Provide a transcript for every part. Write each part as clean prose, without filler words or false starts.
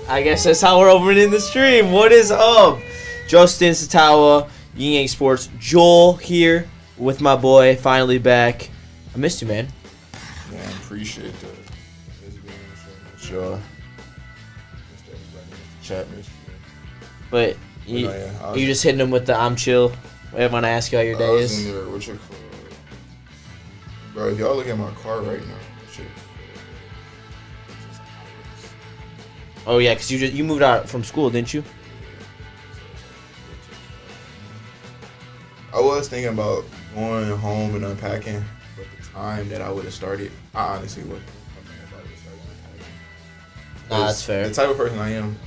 I guess that's how we're opening the stream. What is up? Justin Satawa, YingYangSports. Joel here with my boy, finally back. I missed you, man. Man, I appreciate that. It's been so much, chat me. But you just hitting him with the I'm chill. I want to ask you how your day is. In there, what's your car? Bro, if y'all look at my car right now, shit. Oh yeah, cause you moved out from school, didn't you? I was thinking about going home and unpacking, but the time that I would have started, I honestly wouldn't. Nah, that's fair. The type of person I am,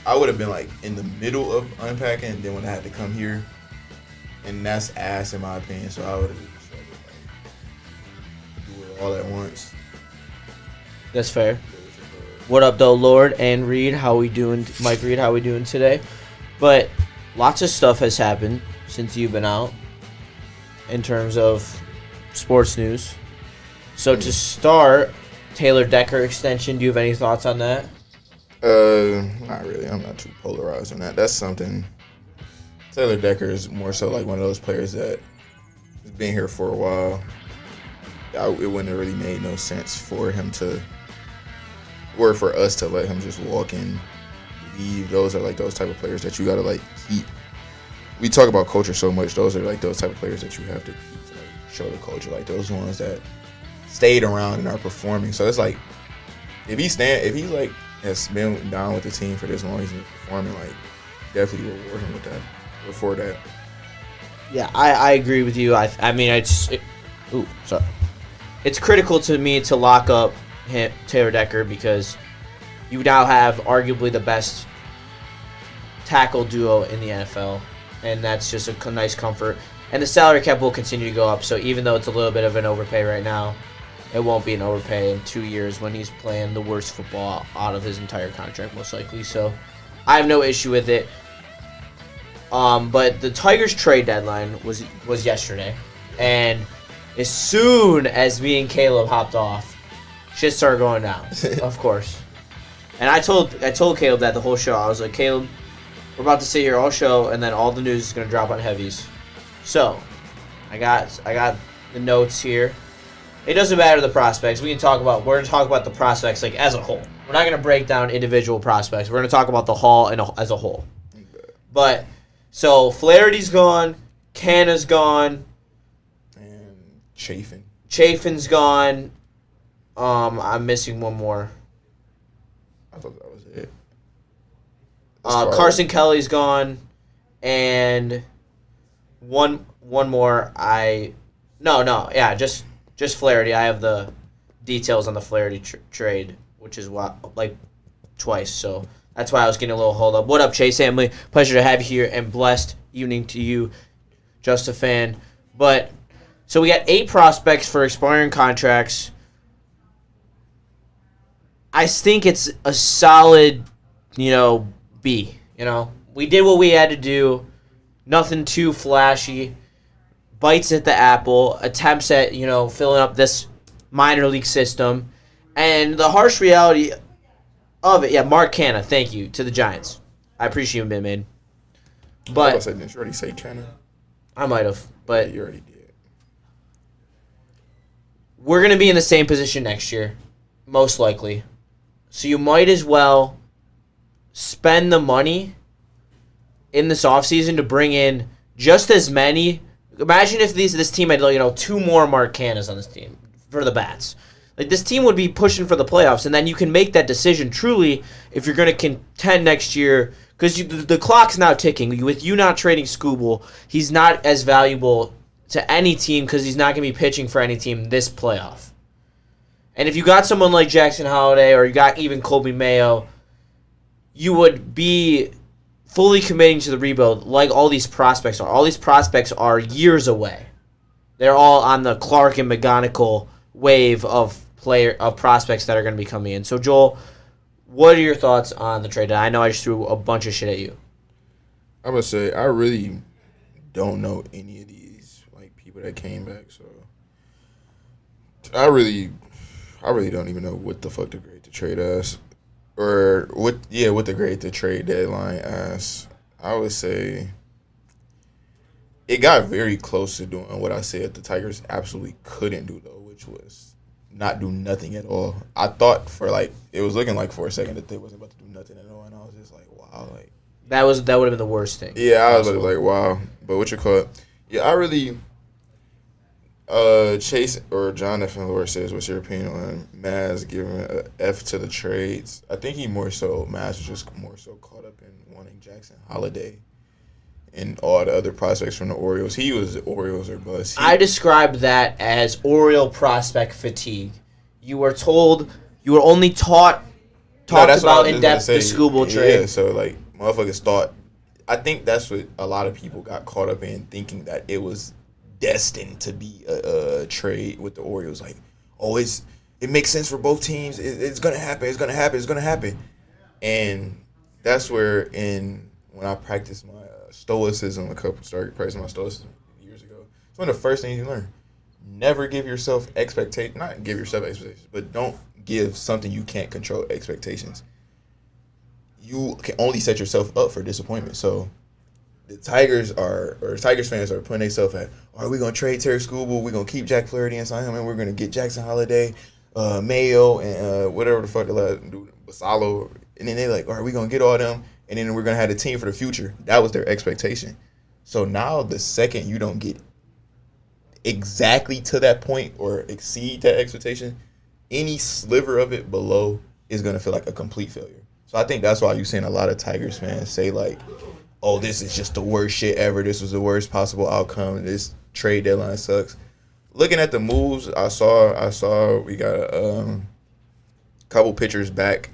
I would have been like in the middle of unpacking, and then when I had to come here, and that's ass in my opinion. So I would have do it all at once. That's fair. What up, though, Lord and Reed? How we doing? Mike Reed, how we doing today? But lots of stuff has happened since you've been out in terms of sports news. So to start, Taylor Decker extension. Do you have any thoughts on that? Not really. I'm not too polarized on that. That's something. Taylor Decker is more so like one of those players that has been here for a while. It wouldn't have really made no sense for him to, or for us to let him just walk and leave. Those are like those type of players that you gotta like keep. We talk about culture so much. Those are like those type of players that you have to keep to like show the culture. Like those ones that stayed around and are performing. So it's like if he like has been down with the team for this long, he's been performing. Like definitely reward him with that. Before that. Yeah, I agree with you. I mean, sorry. It's critical to me to lock up Taylor Decker because you now have arguably the best tackle duo in the NFL, and that's just a nice comfort. And the salary cap will continue to go up, so even though it's a little bit of an overpay right now, it won't be an overpay in 2 years when he's playing the worst football out of his entire contract, most likely. So I have no issue with it. But the Tigers trade deadline was yesterday, and as soon as me and Caleb hopped off, shit started going down. Of course, and I told Caleb that the whole show. I was like, Caleb, we're about to sit here all show, and then all the news is gonna drop on heavies. So, I got the notes here. It doesn't matter the prospects. We're gonna talk about the prospects like as a whole. We're not gonna break down individual prospects. We're gonna talk about the haul as a whole. But so Flaherty's gone, Canna's gone, and Chafin. Chafin's gone. I'm missing one more. I thought that was it. Carson Kelly's gone, and one more. Just Flaherty. I have the details on the Flaherty trade, which is like twice. So that's why I was getting a little hold up. What up, Chase family? Pleasure to have you here, and blessed evening to you, just a fan. But so we got 8 prospects for expiring contracts. I think it's a solid, B. We did what we had to do. Nothing too flashy. Bites at the apple. Attempts at, filling up this minor league system. And the harsh reality of it, Mark Canna, thank you, to the Giants. I appreciate him, man. But didn't you already say Canna? I might have, but Yeah, you already did. We're going to be in the same position next year, most likely. So you might as well spend the money in this offseason to bring in just as many. Imagine if this team had 2 more Mark Cannas on this team for the bats. Like this team would be pushing for the playoffs, and then you can make that decision truly if you're going to contend next year. Because the clock's now ticking. With you not trading Skubal, he's not as valuable to any team because he's not going to be pitching for any team this playoff. And if you got someone like Jackson Holliday or you got even Colby Mayo, you would be fully committing to the rebuild like all these prospects are. All these prospects are years away. They're all on the Clark and McGonigal wave of prospects that are going to be coming in. So, Joel, what are your thoughts on the trade? I know I just threw a bunch of shit at you. I would say I really don't know any of these people that came back, so I really don't even know what the fuck to grade the trade as. with the grade the trade deadline as, I would say it got very close to doing what I said the Tigers absolutely couldn't do though, which was not do nothing at all. I thought it was looking like for a second that they wasn't about to do nothing at all, and I was just like, wow, like that would have been the worst thing. Yeah, I was like, wow. But what you call it? Yeah, I really. Chase or Jonathan Lord says, "What's your opinion on Maz giving an F to the trades?" I think Maz was just more so caught up in wanting Jackson Holiday and all the other prospects from the Orioles. He was Orioles or bust. I described that as Oriole prospect fatigue. You were told, you were only talked about in depth the Skubal trade. Yeah, so like motherfuckers thought. I think that's what a lot of people got caught up in, thinking that it was destined to be a trade with the Orioles. Like, it makes sense for both teams. It's gonna happen. It's gonna happen. It's gonna happen. And that's where when I practiced my stoicism, started practicing my stoicism years ago. It's one of the first things you learn. Never give yourself expectations. Not give yourself expectations, but don't give something you can't control expectations. You can only set yourself up for disappointment. So the Tigers fans are putting themselves at, are we going to trade Terry Skubal? We're going to keep Jack Flaherty and sign him, and we're going to get Jackson Holiday, Mayo, and whatever the fuck they let do, Basalo. And then they're like, are we going to get all them? And then we're going to have a team for the future. That was their expectation. So now the second you don't get exactly to that point or exceed that expectation, any sliver of it below is going to feel like a complete failure. So I think that's why you're seeing a lot of Tigers fans say, like, oh, this is just the worst shit ever. This was the worst possible outcome. This trade deadline sucks. Looking at the moves, I saw we got a couple pitchers back.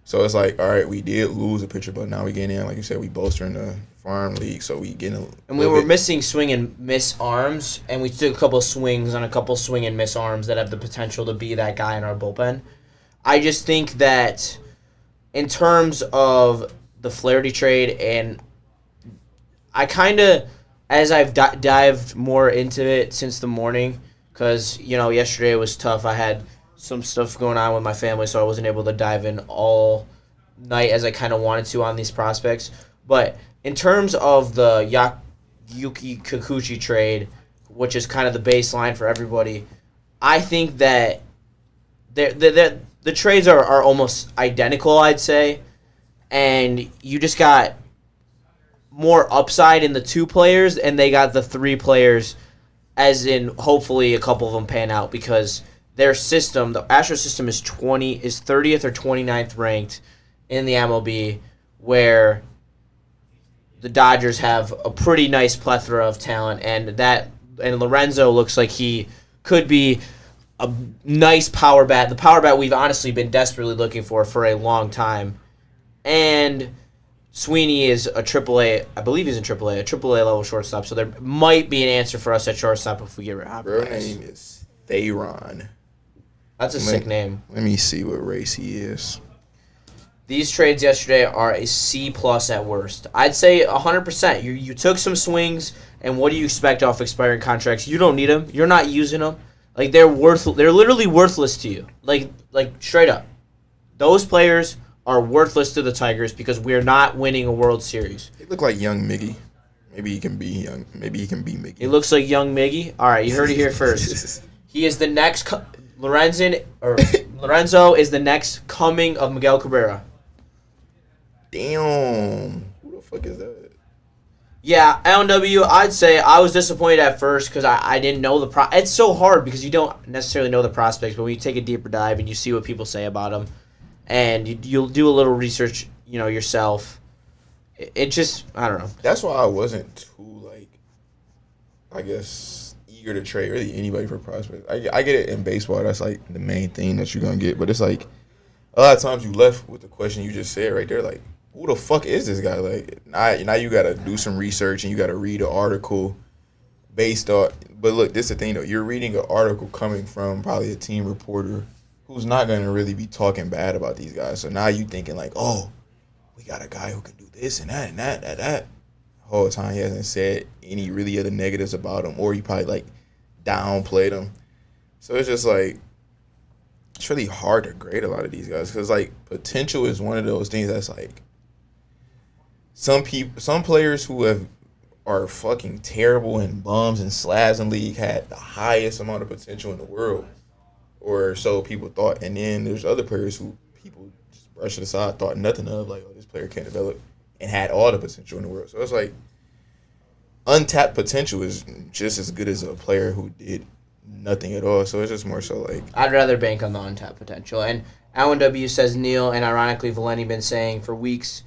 So it's like, all right, we did lose a pitcher, but now we getting in, like you said, we bolstering the farm league, so we getting and we were missing swing and miss arms, and we took a couple swings on a couple swing and miss arms that have the potential to be that guy in our bullpen. I just think that in terms of the Flaherty trade, and I kind of, as I've dived more into it since the morning, because, yesterday was tough. I had some stuff going on with my family, so I wasn't able to dive in all night as I kind of wanted to on these prospects. But in terms of the Yuki Kikuchi trade, which is kind of the baseline for everybody, I think that the trades are almost identical, I'd say, and you just got more upside in the two players, and they got the three players, as in hopefully a couple of them pan out, because their system, the Astros system, is 30th or 29th ranked in the MLB, where the Dodgers have a pretty nice plethora of talent, and Lorenzo looks like he could be a nice power bat, the power bat we've honestly been desperately looking for a long time. And Sweeney is a AAA, I believe he's in AAA, a AAA level shortstop, so there might be an answer for us at shortstop if we get rid of him. His name is Theron. That's a sick name. Let me see what race he is. These trades yesterday are a C+ at worst. I'd say 100%. You took some swings, and what do you expect off expiring contracts? You don't need them. You're not using them. Like, they're literally worthless to you. Like straight up. Those players are worthless to the Tigers because we're not winning a World Series. He look like young Miggy. Maybe he can be young. Maybe he can be Miggy. He looks like young Miggy. All right, you heard it here first. He is the next Lorenzo is the next coming of Miguel Cabrera. Damn. Who the fuck is that? Yeah, LNW, I'd say I was disappointed at first because I didn't know the it's so hard because you don't necessarily know the prospects, but when you take a deeper dive and you see what people say about them, and you'll do a little research, yourself, it just, I don't know. That's why I wasn't too, I guess, eager to trade really anybody for prospects. I get it in baseball. That's, the main thing that you're going to get. But it's, a lot of times you left with the question you just said right there, who the fuck is this guy? Now you got to do some research and you got to read an article based on. But look, this is the thing though. You're reading an article coming from probably a team reporter who's not going to really be talking bad about these guys. So now you thinking oh, we got a guy who can do this and that and that and that. The whole time he hasn't said any really other negatives about him, or he probably downplayed him. So it's just it's really hard to grade a lot of these guys because like potential is one of those things that's like some players who are fucking terrible and bums and slabs in league had the highest amount of potential in the world, or so people thought. And then there's other players who people just brushed aside, thought nothing of, like, oh, this player can't develop, and had all the potential in the world. So it's like untapped potential is just as good as a player who did nothing at all. So it's just more so like I'd rather bank on the untapped potential. And Alan W says Neil, and ironically Valenti been saying for weeks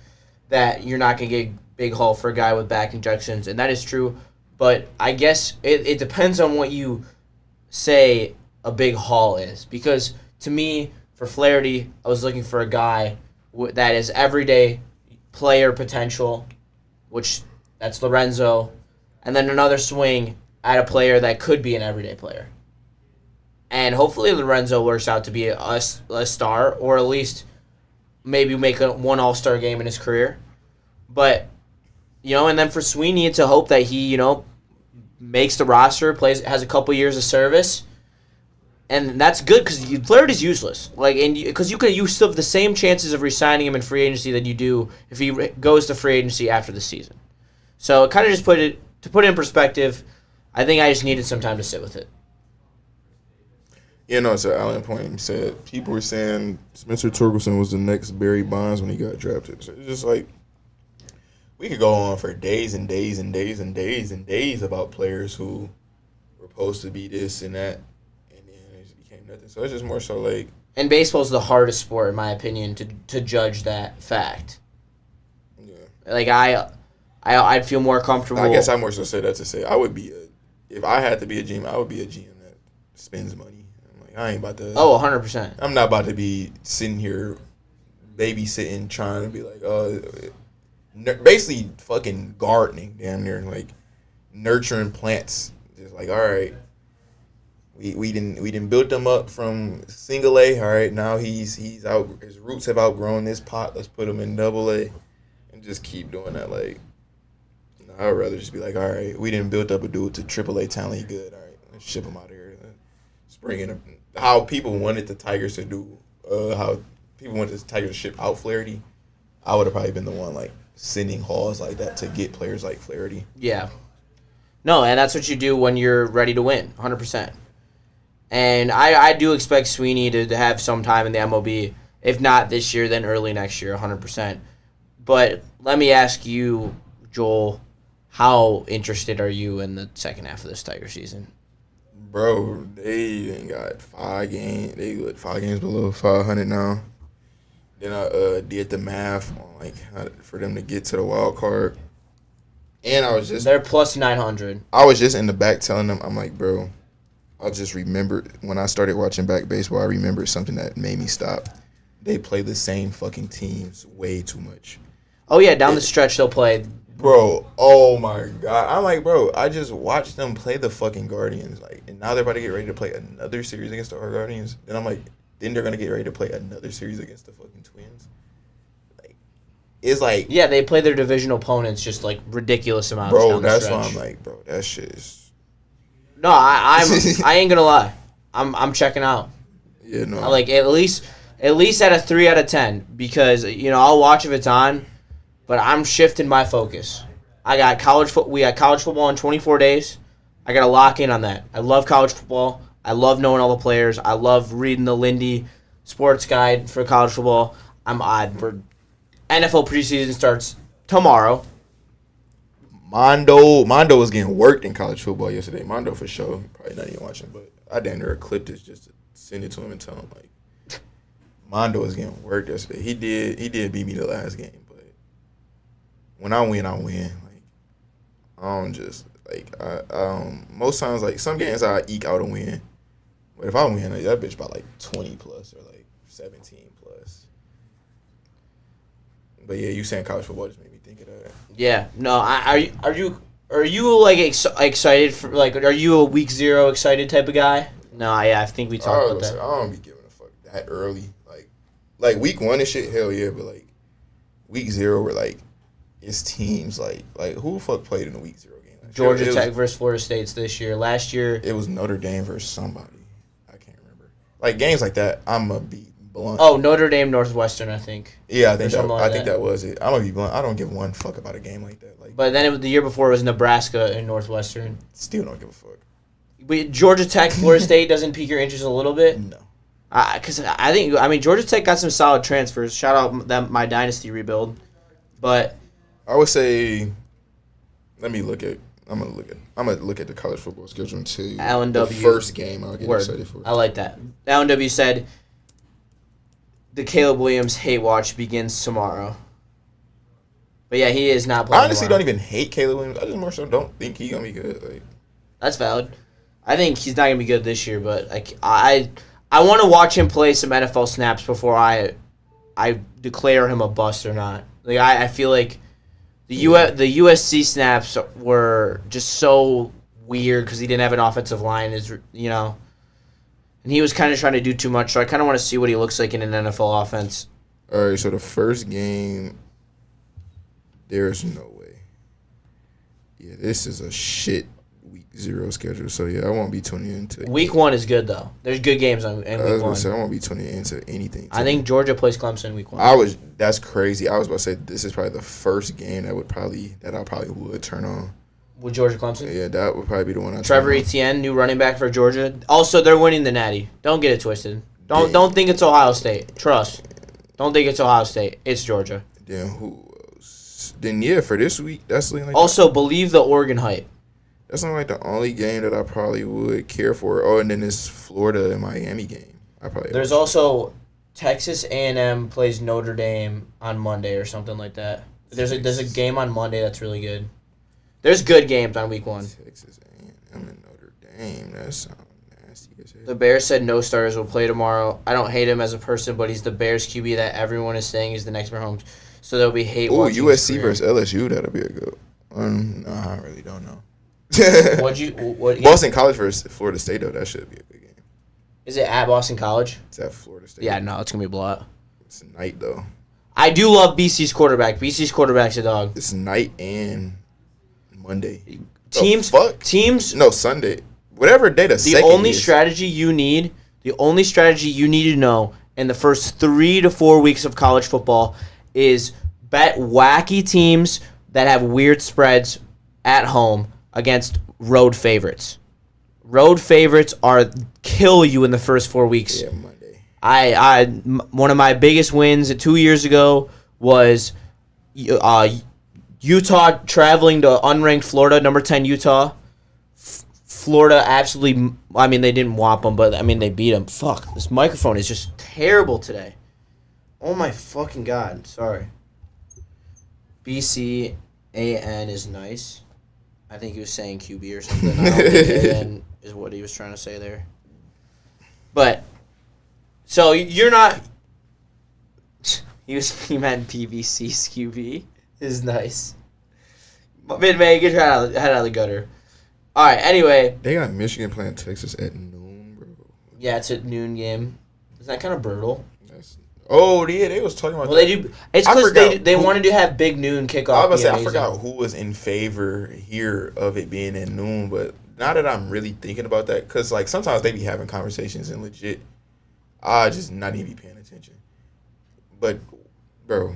that you're not going to get big haul for a guy with back injections, and that is true. But I guess it depends on what you say a big haul is. Because to me, for Flaherty, I was looking for a guy that is everyday player potential, which that's Lorenzo, and then another swing at a player that could be an everyday player. And hopefully Lorenzo works out to be a star, or at least maybe make one all-star game in his career. But, and then for Sweeney, it's a hope that he, makes the roster, has a couple years of service. And that's good because Flaherty's useless. Because you still have the same chances of re-signing him in free agency that you do if he goes to free agency after the season. So it kind of just put it in perspective. I think I just needed some time to sit with it. So Allen Point said people were saying Spencer Torkelson was the next Barry Bonds when he got drafted. So it's just like we could go on for days and days and days and days and days about players who were supposed to be this and that, and then it just became nothing. So it's just more so like. And baseball's the hardest sport, in my opinion, to judge that fact. Yeah. Like I'd feel more comfortable. I guess I more so say that to say I would be if I had to be a GM, I would be a GM that spends money. I ain't about to. Oh, 100%. I'm not about to be sitting here babysitting, trying to be like, basically fucking gardening down there, like nurturing plants. Just like, all right, we didn't build them up from single A. All right, now he's out. His roots have outgrown this pot. Let's put him in double A, and just keep doing that. Like, I would rather just be like, all right, we didn't build up a dude to triple A talent. He good. All right, let's ship him out of here. Let's bring in how people wanted the Tigers to do, how people wanted the Tigers to ship out Flaherty. I would have probably been the one like sending hauls like that to get players like Flaherty. Yeah. No, and that's what you do when you're ready to win, 100%. And I do expect Sweeney to have some time in the MLB. If not this year, then early next year, 100%. But let me ask you, Joel, how interested are you in the second half of this Tiger season? Bro, they ain't got 5 games. They got 5 games below 500 now. Then I did the math on for them to get to the wild card, and they're plus 900. I was just in the back telling them, I'm like, bro, I just remembered when I started watching back baseball. I remembered something that made me stop. They play the same fucking teams way too much. Oh yeah, down the stretch they'll play. Bro, oh my God. I'm like, bro, I just watched them play the fucking Guardians. And now they're about to get ready to play another series against the Guardians. Then I'm like, then they're going to get ready to play another series against the fucking Twins. It's like. Yeah, they play their divisional opponents just ridiculous amounts. Bro, down the that's stretch. why I'm like, bro, that shit is. No, I ain't going to lie. I'm checking out. Yeah, no. At least at a 3 out of 10 because, I'll watch if it's on. But I'm shifting my focus. We got college football in 24 days. I got to lock in on that. I love college football. I love knowing all the players. I love reading the Lindy Sports Guide for college football. NFL preseason starts tomorrow. Mondo was getting worked in college football yesterday. Mondo for sure. Probably not even watching, but I damn near clipped it just to send it to him and tell him Mondo was getting worked yesterday. He did beat me the last game. When I win, I win. I don't just most times some games I eke out a win, but if I win, that bitch by 20 plus or 17 plus. But yeah, you saying college football just made me think of that. Yeah, no, are you excited for are you a week 0 excited type of guy? No, I think we talked about that. I don't be giving a fuck that early. Like week 1 and shit, hell yeah, but week 0 we're it's teams like who the fuck played in the week 0 game? Georgia Tech versus Florida State's this year. Last year it was Notre Dame versus somebody. I can't remember. like games like that, I'm gonna be blunt. Oh, Notre Dame, Northwestern, I think. Yeah, I think Like that was it. I'm gonna be blunt. I don't give one fuck about a game like that. Like, But then the year before it was Nebraska and Northwestern. still don't give a fuck. Georgia Tech, Florida State doesn't pique your interest a little bit? No. Because I mean, Georgia Tech got some solid transfers. Shout out my dynasty rebuild. But I would say, I'm gonna look at the college football schedule and tell you LNW, the first game I'll get excited for. I like that. LNW said the Caleb Williams hate watch begins tomorrow. But yeah, he is not playing. I honestly tomorrow. don't even hate Caleb Williams. I just more so don't think he's gonna be good. Like, That's valid. I think he's not gonna be good this year, but I want to watch him play some NFL snaps before I declare him a bust or not. Like I feel like the USC snaps were just so weird because he didn't have an offensive line, and he was kind of trying to do too much. So I kind of want to see what he looks like in an NFL offense. all right, so the first game, there's no way. Yeah, this is a shit week 0 schedule. So yeah, I won't be tuning into Week 1 is good though. There's good games in I week was 1. gonna say I won't be tuning into anything. I think Georgia plays Clemson week 1. That's crazy. I was about to say this is probably the first game that I probably would turn on. With Georgia Clemson. Yeah, that would probably be the one I Trevor turn on. Etienne, new running back for Georgia. Also, they're winning the Natty. Don't get it twisted. Don't think it's Ohio State. Trust. Don't think it's Ohio State. It's Georgia. Then who else? Then yeah, for this week, that's like Also, believe the Oregon hype. that's not like the only game that I probably would care for. Oh, and then this Florida and Miami game. There's also Texas A&M plays Notre Dame on Monday or something like that. There's a game on Monday that's really good. There's good games on week 1. Texas A&M and Notre Dame. That sounds nasty as hell. The Bears said no starters will play tomorrow. I don't hate him as a person, but he's the Bears QB that everyone is saying is the next Mahomes. So there'll be hate. Oh, USC versus LSU. That'll be a good one. No, I really don't know. Boston College versus Florida State, though. That should be a good game. Is it at Boston College? It's at Florida State. Yeah, no, it's going to be a blowout. It's night, though. I do love BC's quarterback. BC's quarterback's a dog. It's night and Monday. Teams. No, Sunday. Whatever day the second The only is. strategy you need to know in the first 3 to 4 weeks of college football is bet wacky teams that have weird spreads at home against road favorites. Road favorites kill you in the first 4 weeks. Yeah, Monday. One of my biggest wins 2 years ago was Utah traveling to unranked Florida, number 10 Utah. Florida absolutely, I mean, they didn't whop them, but, I mean, they beat them. Fuck, this microphone is just terrible today. Oh, my fucking God. Sorry. BCAN is nice. I think he was saying QB or something. I don't think AN is what he was trying to say there. But, so you're not... He meant PVC's QB. Is nice. Mid-May, get your head out of the gutter. All right, anyway. They got Michigan playing Texas at noon, bro. Yeah, it's a noon game. Is that kind of brutal? Oh, yeah, they was talking about that. They do. It's because they wanted to have big noon kickoff. I was about to say, I forgot who was in favor here of it being at noon, but now that I'm really thinking about that, because, like, sometimes they be having conversations and legit, I just not even be paying attention. But, bro,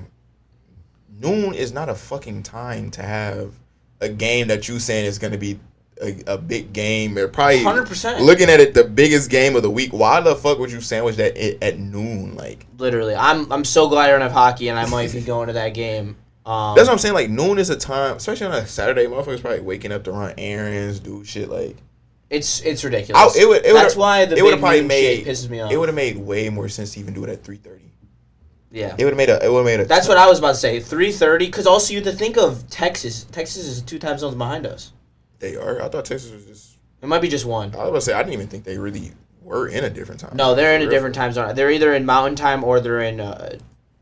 noon is not a fucking time to have a game that you saying is going to be a big game. They're probably 100%. Looking at it, the biggest game of the week. Why the fuck would you sandwich that at noon? Like, literally, I'm so glad I don't have hockey, and I might be going to that game. That's what I'm saying. Like, noon is a time, especially on a Saturday. Motherfuckers probably waking up to run errands, do shit like. It's ridiculous. That's why the big noon shit pisses me off. It would have made way more sense to even do it at 3:30. Yeah. It would have made a. That's what I was about to say. 3:30, because also you have to think of Texas. Texas is 2 time zones behind us. They are. I thought Texas was just. It might be just one. I was about to say I didn't even think they really were in a different time. No, they're in a different time zone. They're either in Mountain Time or they're in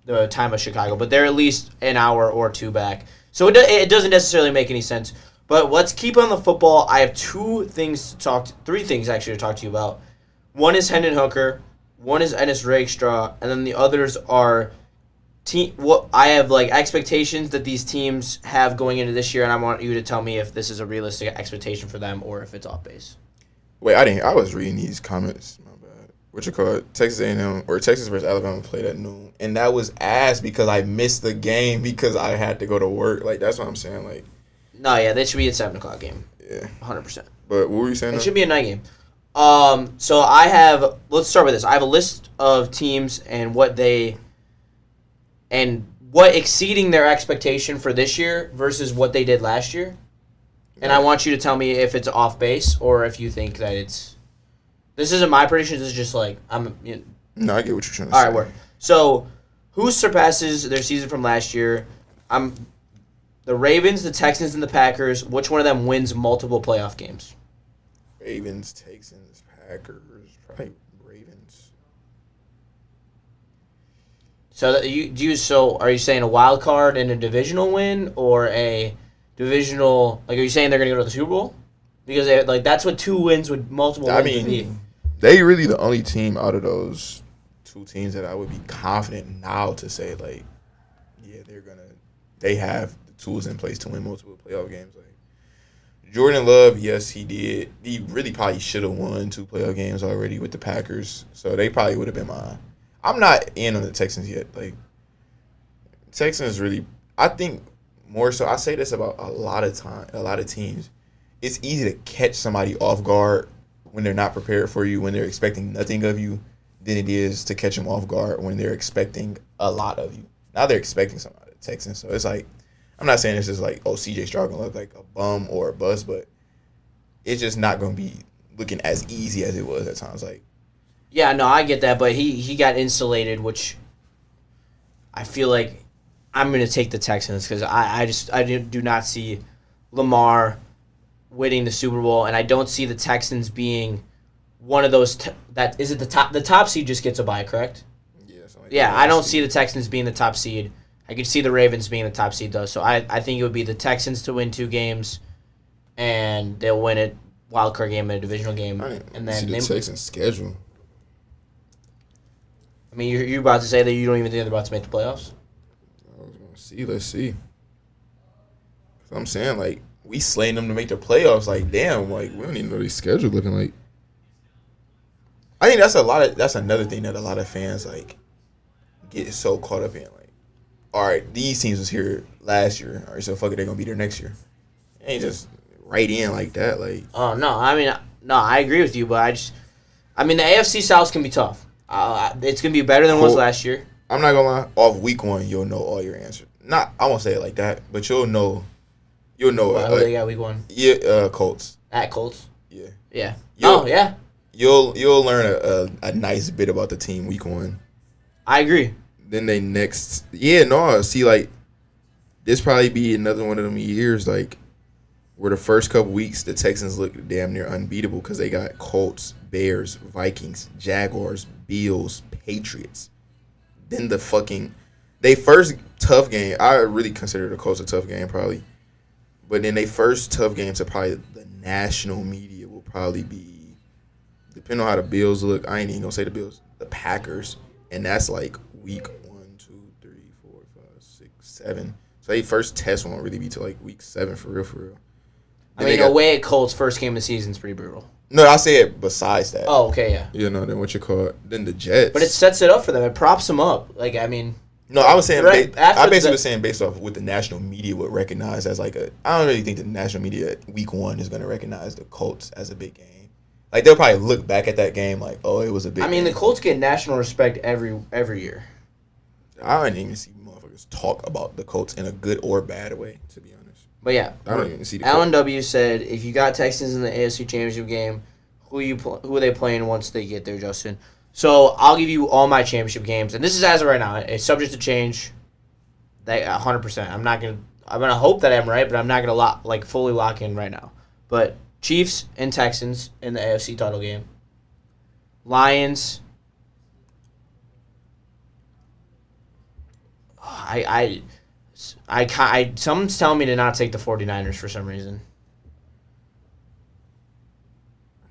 the time of Chicago, but they're at least an hour or 2 back. So it doesn't necessarily make any sense. But let's keep on the football. I have 3 things actually to talk to you about. One is Hendon Hooker, one is Ennis Rakestraw, and then the others are I have like expectations that these teams have going into this year, and I want you to tell me if this is a realistic expectation for them or if it's off base. Wait, I didn't. I was reading these comments. My bad. what you call it, Texas A&M or Texas versus Alabama played at noon, and that was ass because I missed the game because I had to go to work. Like that's what I'm saying. Like, No, yeah, that should be a 7 o'clock game. yeah, 100%. but what were you saying? It should be a night game. So let's start with this. I have a list of teams and what exceeding their expectation for this year versus what they did last year. And I want you to tell me if it's off base or if you think that it's. This isn't my prediction. This is just like No, I get what you're trying to say. All right, word. So, who surpasses their season from last year? The Ravens, the Texans, and the Packers. Which one of them wins multiple playoff games? Ravens, Texans, Packers, probably Ravens. So are you saying a wild card and a divisional win or a divisional? Like, are you saying they're going to go to the Super Bowl? Because that's what 2 wins with multiple wins would be. They really the only team out of those 2 teams that I would be confident now to say like, yeah, they have the tools in place to win multiple playoff games. Like Jordan Love, yes, he did. He really probably should have won 2 playoff games already with the Packers. So they probably would have been mine. I'm not in on the Texans yet. Like Texans really, I think more so. I say this about a lot of teams. It's easy to catch somebody off guard when they're not prepared for you, when they're expecting nothing of you, than it is to catch them off guard when they're expecting a lot of you. Now they're expecting something out of the Texans. So it's like, I'm not saying it's just like, oh, CJ Stroud going to look like a bum or a bust, but it's just not going to be looking as easy as it was at times. Like, yeah, no, I get that, but he got insulated, which I feel like I'm going to take the Texans because I do not see Lamar winning the Super Bowl, and I don't see the Texans being one of those that is it the top seed just gets a bye, correct? Yeah, I don't see the Texans being the top seed. I could see the Ravens being the top seed though. So I think it would be the Texans to win 2 games, and they'll win a wild card game and a divisional game, and then see the Texans schedule. I mean, you're about to say that you don't even think they're about to make the playoffs? I was gonna see. Let's see. I'm saying like, we slaying them to make the playoffs. Like, damn, like we don't even know their schedule looking like. I think that's another thing that a lot of fans like get so caught up in. Like, all right, these teams was here last year. All right, so fuck it, they're gonna be there next year. It ain't just right in like that. Like, oh no, I mean, no, I agree with you, but the AFC South can be tough. It's gonna be better than it was last year. I'm not gonna lie. Off week 1, you'll know all your answers. I won't say it like that, but you'll know. You'll know. Who they got week 1? Yeah, Colts. At Colts. Yeah. Yeah. Yeah. You'll learn a nice bit about the team week 1. I agree. Then they next. Yeah, no. See, like, this probably be another one of them years, like, where the first couple weeks the Texans look damn near unbeatable because they got Colts, Bears, Vikings, Jaguars, Bills, Patriots. Then they first tough game. I really consider the Colts a tough game probably. But then they first tough game to probably the national media will probably be, depending on how the Bills look, I ain't even going to say the Bills, the Packers. And that's like week 1, 2, 3, 4, 5, 6, 7. So they first test won't really be till like week 7 for real, for real. I mean, away at Colts first game of the season is pretty brutal. No, I say it besides that. Oh, okay, yeah. You know, then what you call it. Then the Jets. But it sets it up for them. It props them up. Like, I mean. No, I was saying, I basically was saying based off what the national media would recognize as like I don't really think the national media week 1 is going to recognize the Colts as a big game. Like, they'll probably look back at that game like, oh, it was a big game. The Colts get national respect every year. I don't even see motherfuckers talk about the Colts in a good or bad way, to be honest. But yeah, I don't even see the Alan W. said, if you got Texans in the AFC Championship game, who are they playing once they get there, Justin? So I'll give you all my championship games, and this is as of right now. It's subject to change. 100%. I'm gonna hope that I'm right, but I'm not gonna fully lock in right now. But Chiefs and Texans in the AFC title game. Lions. Someone's telling me to not take the 49ers for some reason.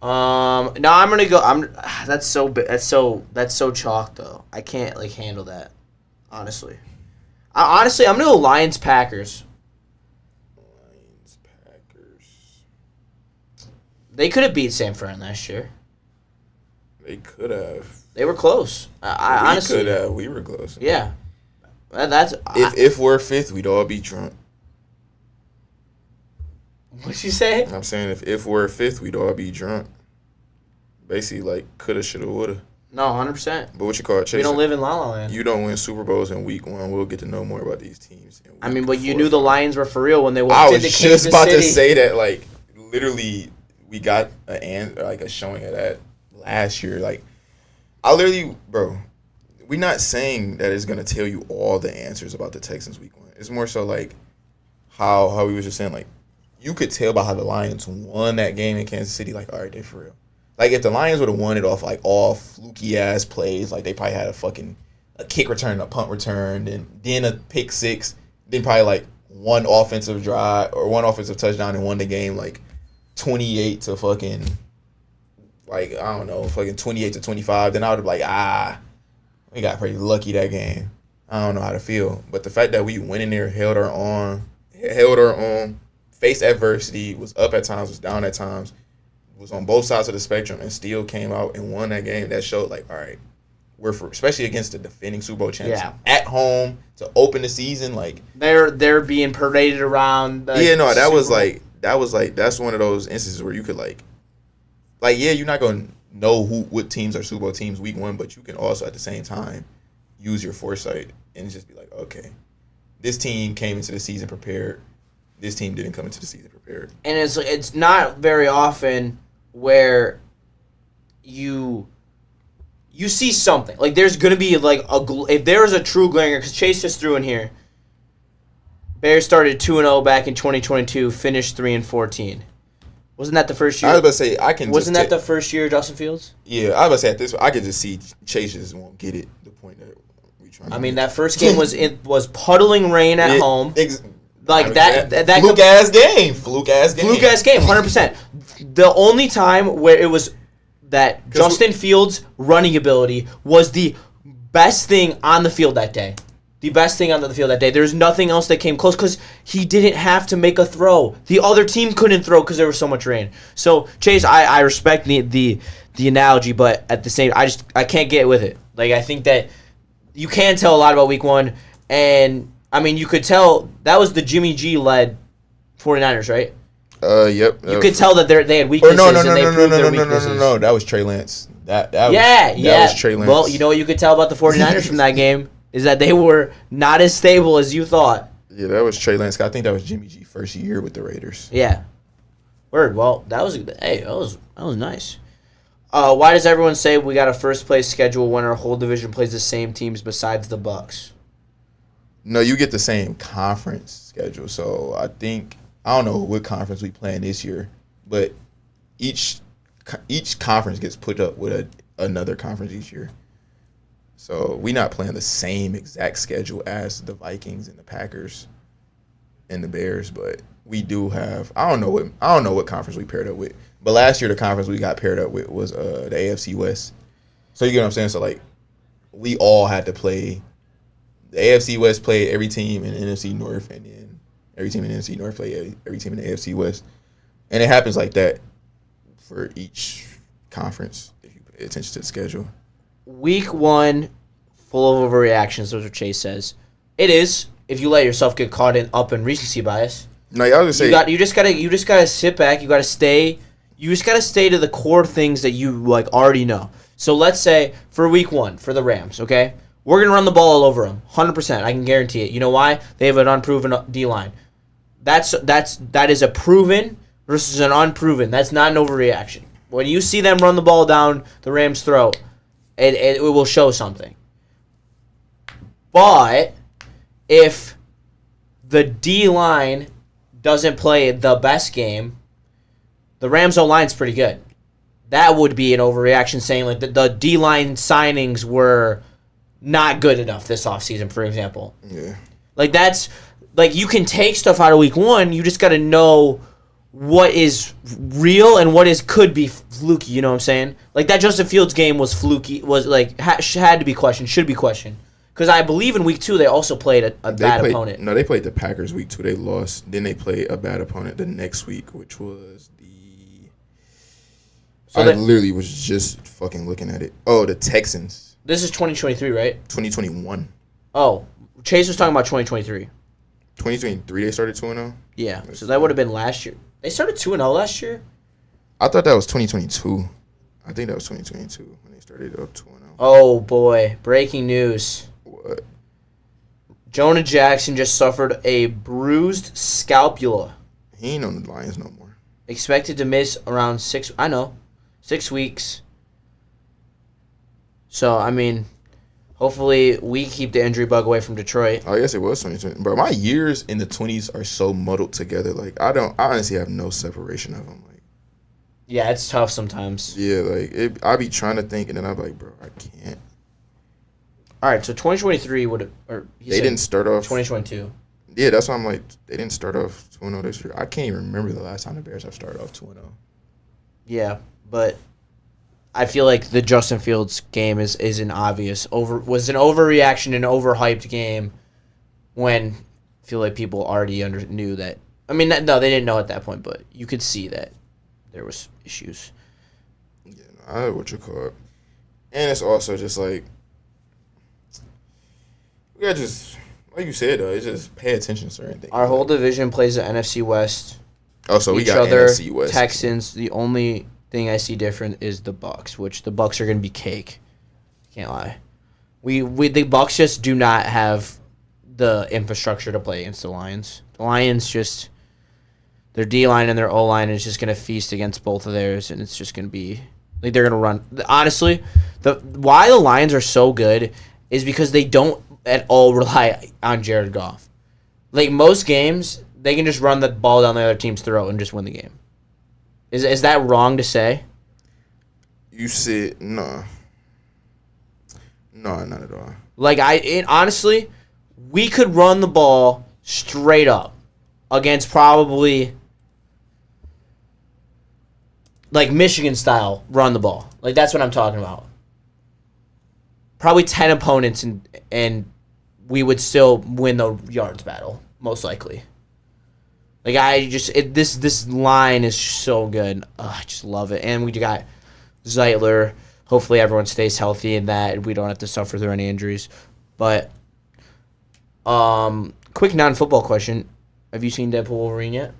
No, I'm gonna go. That's so chalk though. I can't handle that. Honestly, I'm gonna go Lions Packers. Lions Packers. They could have beat San Fran last year. They could have. They were close. I honestly could have. We were close. Yeah, that's if we're fifth, we'd all be drunk. What'd you say? I'm saying if we're fifth, we'd all be drunk. Basically, like coulda, shoulda, woulda. No, 100%. But what you call it, Chase? We don't live in La La Land. You don't win Super Bowls in week 1. We'll get to know more about these teams. I mean, but you knew the Lions were for real when they walked into Kansas City. I was just about to say that, like, literally, we got a showing of that last year. Like, I literally, bro, we're not saying that it's going to tell you all the answers about the Texans week 1. It's more so, like, how we was just saying, like, you could tell by how the Lions won that game in Kansas City, like, all right, they're for real. Like, if the Lions would have won it off, like, all fluky-ass plays, like, they probably had a kick return, a punt return, and then a pick six, then probably, like, one offensive drive or one offensive touchdown and won the game, like, 28 to fucking, like, I don't know, fucking 28 to 25, then I would have been like, we got pretty lucky that game. I don't know how to feel. But the fact that we went in there, held our own, faced adversity, was up at times, was down at times, was on both sides of the spectrum, and still came out and won that game, that showed, like, all right, especially against the defending Super Bowl champs at home to open the season, like they're being paraded around. That's one of those instances where you could like you're not gonna know what teams are Super Bowl teams week 1, but you can also at the same time use your foresight and just be like, okay, this team came into the season prepared. This team didn't come into the season prepared. And it's not very often where you see something. Like, there's going to be, like, if there's a true glaring, because Chase just threw in here, Bears started 2-0 back in 2022, finished 3-14. Wasn't that the first year? I was about to say, Wasn't that the first year of Justin Fields? Yeah, I was about to say, at this, I could just see Chase just won't get it, the point that we trying to make. That first game was puddling rain at home. Like, that Fluke-ass game. Fluke-ass game, 100%. The only time where it was that Justin Fields' running ability was the best thing on the field that day. The best thing on the field that day. There's nothing else that came close because he didn't have to make a throw. The other team couldn't throw because there was so much rain. So, Chase, I respect the analogy, but at the same, I can't get with it. Like, I think that you can tell a lot about week 1, and I mean, you could tell that was the Jimmy G-led 49ers, right? Yep. You could tell that they had weaknesses and they proved their weaknesses. No. That was Trey Lance. That was Trey Lance. Well, you know what you could tell about the 49ers from that game is that they were not as stable as you thought. Yeah, that was Trey Lance. I think that was Jimmy G first year with the Raiders. Yeah. Word. Well, that was nice. Why does everyone say we got a first place schedule when our whole division plays the same teams besides the Bucks? No, you get the same conference schedule. So I don't know what conference we play in this year, but each conference gets put up with another conference each year. So we're not playing the same exact schedule as the Vikings and the Packers and the Bears, but we do have I don't know what conference we paired up with. But last year the conference we got paired up with was the AFC West. So you get what I'm saying? So like we all had to play. The AFC West played every team in the NFC North, and then every team in the NFC North played every team in the AFC West. And it happens like that for each conference if you pay attention to the schedule. Week 1, full of overreactions, that's what Chase says. It is, if you let yourself get caught up in recency bias. No, y'all just say you just gotta sit back, you just gotta stay to the core things that you like already know. So let's say for week 1, for the Rams, okay? We're going to run the ball all over them, 100%. I can guarantee it. You know why? They have an unproven D-line. That is a proven versus an unproven. That's not an overreaction. When you see them run the ball down the Rams' throat, it will show something. But if the D-line doesn't play the best game, the Rams' O-line's pretty good. That would be an overreaction, saying like the D-line signings were not good enough this offseason, for example. Yeah. Like, that's, like, you can take stuff out of week 1. You just got to know what is real and what could be fluky, you know what I'm saying? Like, that Justin Fields game was fluky, was, like, had to be questioned, should be questioned. Because I believe in week 2 they also played a bad opponent. No, they played the Packers week 2. They lost. Then they played a bad opponent the next week, which was So I literally was just fucking looking at it. Oh, the Texans. This is 2023, right? 2021. Oh, Chase was talking about 2023. 2023 they started 2-0? Yeah, so that would have been last year. They started 2-0 last year? I thought that was 2022. I think that was 2022 when they started up 2-0. Oh, boy. Breaking news. What? Jonah Jackson just suffered a bruised scapula. He ain't on the Lions no more. Expected to miss around 6 weeks. So, I mean, hopefully we keep the injury bug away from Detroit. Oh, yes, it was 2020. Bro, my years in the 20s are so muddled together. Like, I honestly have no separation of them. Like, Yeah, it's tough sometimes. yeah, like, I be trying to think, and then I'm like, bro, I can't. All right, so 2023 would have... They didn't start off... 2022. Yeah, that's why I'm like, they didn't start off 2-0 this year. I can't even remember the last time the Bears have started off 2-0. Yeah, but I feel like the Justin Fields game was an overreaction and overhyped game when I feel like people already knew that. I mean, no, they didn't know at that point, but you could see that there was issues. Yeah, no, I know what you call it. And it's also just like, we got just, like you said, though, it's just pay attention to certain things. Our whole division plays the NFC West. Oh, so we Each got other, NFC West. Texans. The only thing I see different is the Bucks, which the Bucks are going to be cake. Can't lie. The Bucks just do not have the infrastructure to play against the Lions. The Lions just, their D-line and their O-line is just going to feast against both of theirs, and it's just going to be, like, they're going to run. Honestly, why the Lions are so good is because they don't at all rely on Jared Goff. Like, most games, they can just run the ball down the other team's throat and just win the game. Is that wrong to say? You said, no. No, not at all. Like, honestly, we could run the ball straight up against probably, like, Michigan style run the ball. Like, that's what I'm talking about. Probably 10 opponents, and we would still win the yards battle, most likely. Like, this line is so good. I just love it. And we got Zeitler. Hopefully everyone stays healthy in that, and we don't have to suffer through any injuries. But, quick non-football question. Have you seen Deadpool Wolverine yet?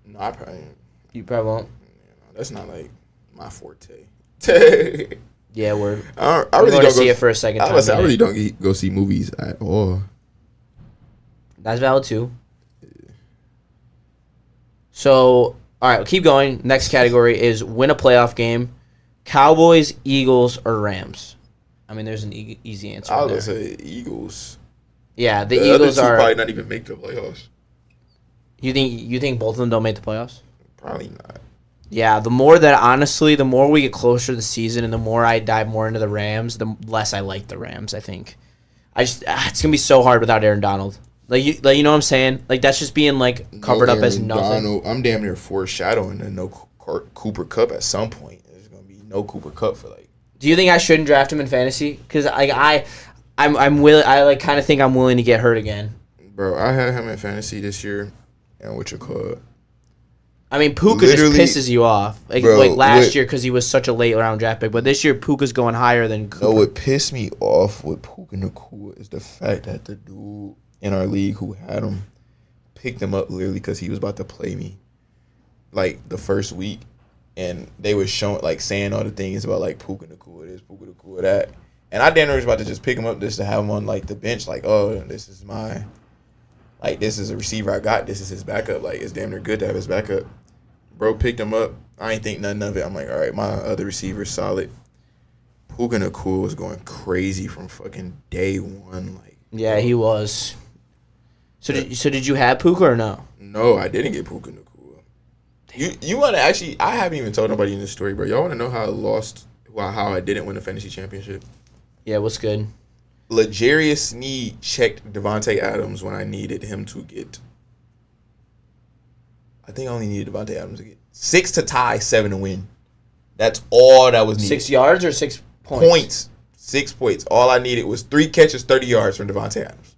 No, I probably... You probably won't. No, that's not, like, my forte. Yeah, we're I really going don't to see it for a second time. I really don't go see movies at all. That's valid, too. So, all right, keep going. Next category is win a playoff game. Cowboys, Eagles, or Rams? I mean, there's an easy answer I there. would say Eagles. Yeah, the other Eagles two are... probably not even make the playoffs. You think both of them don't make the playoffs? Probably not. Yeah, the more we get closer to the season and the more I dive more into the Rams, the less I like the Rams, I think. It's going to be so hard without Aaron Donald. Like you know what I'm saying? Like, that's just being, like, covered up as nothing. Donald, I'm damn near foreshadowing a no Cooper Kupp at some point. There's going to be no Cooper Kupp for, like... Do you think I shouldn't draft him in fantasy? Because I'm willing. I, like, kind of think I'm willing to get hurt again. Bro, I had him in fantasy this year, and what you call it? I mean, Puka just pisses you off. Like, bro, like last year because he was such a late round draft pick, but this year Puka's going higher than Cooper. No, what pissed me off with Puka Nacua is the fact that the dude in our league who had him picked him up literally because he was about to play me, like, the first week, and they were showing, like, saying all the things about, like, Puka Nacua this, Puka Nacua that, and I damn near was about to just pick him up just to have him on, like, the bench, like, oh, this is my... Like, this is a receiver I got. This is his backup. Like, it's damn near good to have his backup. Bro picked him up. I ain't think nothing of it. I'm like, all right, my other receiver's solid. Puka Nacua was going crazy from fucking day one. Like, Yeah, he was. So did you have Puka or no? No, I didn't get Puka Nacua. You want to actually... I haven't even told nobody in this story, bro. Y'all want to know how I lost... How I didn't win the fantasy championship? Yeah, what's good? L'Jarius Sneed checked Devontae Adams when I needed him to get... I think I only needed Devontae Adams to get 6 to tie, 7 to win. That's all that was needed. 6 yards or 6 points? 6 points. All I needed was 3 catches, 30 yards from Devontae Adams.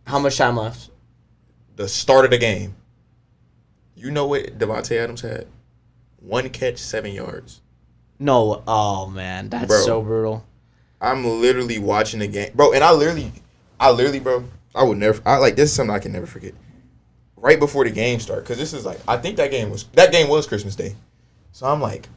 How much time left? The start of the game. You know what Devontae Adams had? 1 catch, 7 yards. No, oh man, that's Bro. so brutal. I'm literally watching the game, bro, and I literally, bro, this is something I can never forget. Right before the game started, because this is like, I think that game was Christmas Day. So I'm like,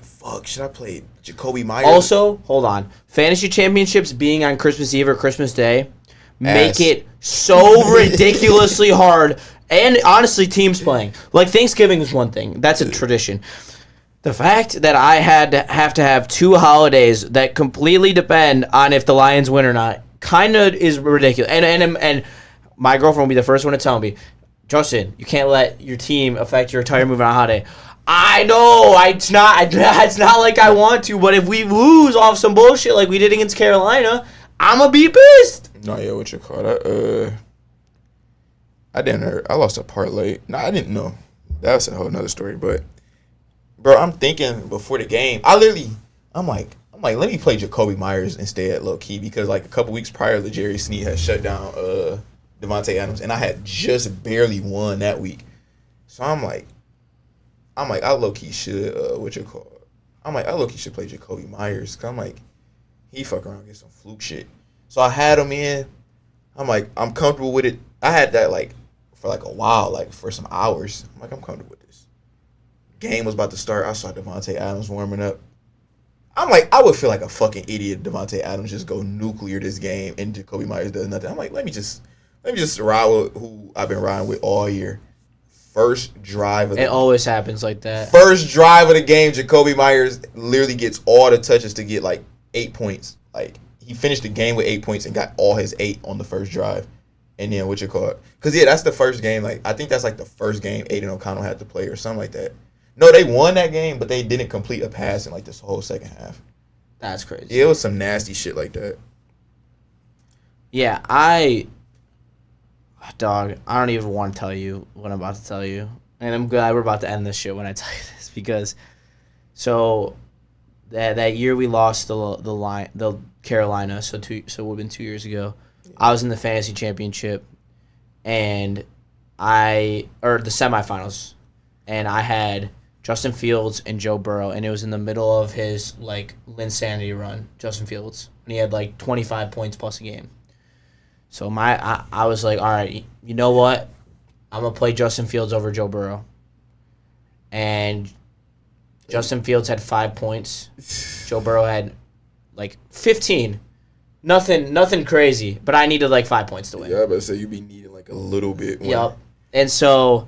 fuck, should I play Jacoby Myers? Also, hold on. Fantasy championships being on Christmas Eve or Christmas Day make it so ridiculously hard. And honestly, teams playing. Like, Thanksgiving is one thing. That's a tradition. The fact that I have to have 2 holidays that completely depend on if the Lions win or not kind of is ridiculous. And my girlfriend will be the first one to tell me, Justin, you can't let your team affect your entire move on a holiday. I know, it's not like I want to, but if we lose off some bullshit like we did against Carolina, I'm going to be pissed. No, yeah, what you call that? I lost a parlay. No, I didn't know. That's a whole nother story, but... Bro, I'm thinking before the game. I'm like, let me play Jacoby Myers and stay at low key because like a couple weeks prior, Jerry Sneed had shut down Devontae Adams, and I had just barely won that week. So I'm like, I low key should I low key should play Jacoby Myers because I'm like, he fuck around and get some fluke shit. So I had him in. I'm like, I'm comfortable with it. I had that like for like a while, like for some hours. I'm like, I'm comfortable with this. Game was about to start. I saw Devontae Adams warming up. I'm like, I would feel like a fucking idiot if Devontae Adams just go nuclear this game and Jacoby Myers does nothing. I'm like, let me just ride with who I've been riding with all year. First drive of the It always happens like that. First drive of the game, Jacoby Myers literally gets all the touches to get like 8 points. Like, he finished the game with 8 points and got all his 8 on the first drive. And then because yeah, that's the first game. Like, I think that's like the first game Aiden O'Connell had to play or something like that. No, they won that game, but they didn't complete a pass in like this whole second half. That's crazy. Yeah, it was some nasty shit like that. Yeah, I don't even want to tell you what I'm about to tell you. And I'm glad we're about to end this shit when I tell you this because so that year we lost the Carolina, so it would have been 2 years ago. I was in the fantasy championship and the semifinals, and I had Justin Fields and Joe Burrow, and it was in the middle of his like Linsanity run, Justin Fields, and he had like 25 points plus a game. So I was like, all right, you know what? I'm going to play Justin Fields over Joe Burrow. And Justin Fields had 5 points. Joe Burrow had like 15. Nothing crazy, but I needed like 5 points to win. Yeah, but say you be needing like a little bit. Yep. And so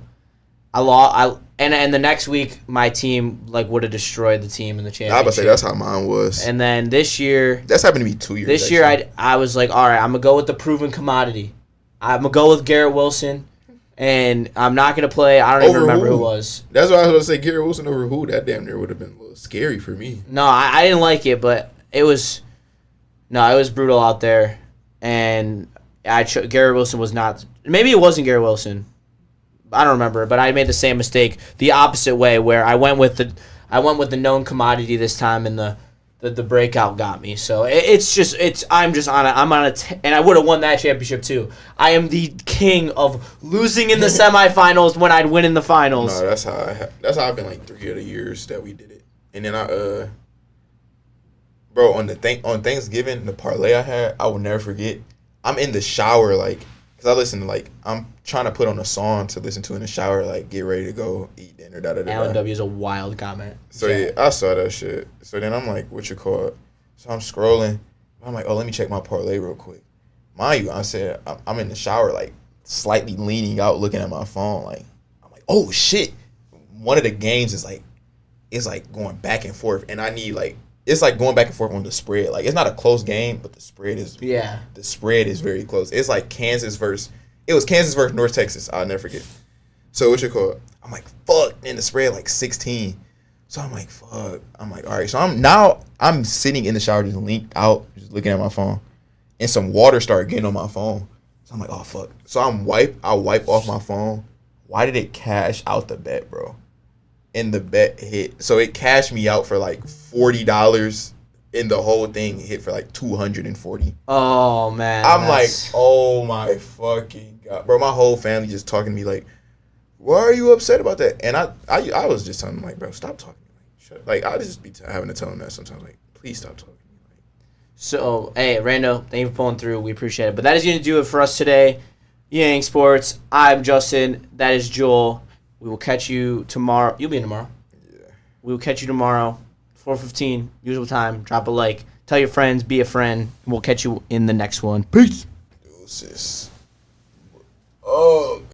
I lost. And the next week, my team like would have destroyed the team in the championship. I was about to say that's how mine was. And then this year, that's happened to me 2 years. This year, I was like, all right, I'm gonna go with the proven commodity. I'm gonna go with Garrett Wilson, and I'm not gonna play. I don't even remember who it was. That's why I was gonna say Garrett Wilson over who. That damn near would have been a little scary for me. No, I didn't like it, but it was brutal out there, and Garrett Wilson was not. Maybe it wasn't Garrett Wilson. I don't remember, but I made the same mistake the opposite way, where I went with the known commodity this time, and the breakout got me. So I'm on a and I would have won that championship too. I am the king of losing in the semifinals when I'd win in the finals. No, that's how I've been like 3 of the years that we did it, and then on Thanksgiving the parlay I had, I will never forget. I'm in the shower like. Cause I listen to like I'm trying to put on a song to listen to in the shower, like get ready to go eat dinner. Alan W is a wild comment. So yeah, I saw that shit. So then I'm like, what you call it? So I'm scrolling. I'm like, oh, let me check my parlay real quick. Mind you, I said I'm in the shower, like slightly leaning out, looking at my phone. Like I'm like, oh shit. One of the games is like going back and forth, and I need like. It's like going back and forth on the spread. Like it's not a close game, but the spread is very close. It's like Kansas versus North Texas. I'll never forget. So what you call it? I'm like fuck, and the spread like 16. So I'm like fuck. I'm like all right. So I'm sitting in the shower just linked out, just looking at my phone, and some water started getting on my phone. So I'm like oh fuck. So I wipe off my phone. Why did it cash out the bet, bro? And the bet hit. So it cashed me out for like $40 and the whole thing hit for like $240. Oh man. I'm like, oh my fucking God. Bro, my whole family just talking to me like, why are you upset about that? And I was just telling them like, bro, stop talking to me. Like, I just be having to tell him that sometimes. Like, please stop talking to me. Like, So, hey, Rando, thank you for pulling through. We appreciate it. But that is going to do it for us today. Yang Sports. I'm Justin. That is Joel. We will catch you tomorrow. You'll be in tomorrow. yeah. We will catch you tomorrow, 4:15, usual time. Drop a like. Tell your friends. Be a friend. We'll catch you in the next one. Peace. Deuces. Oh,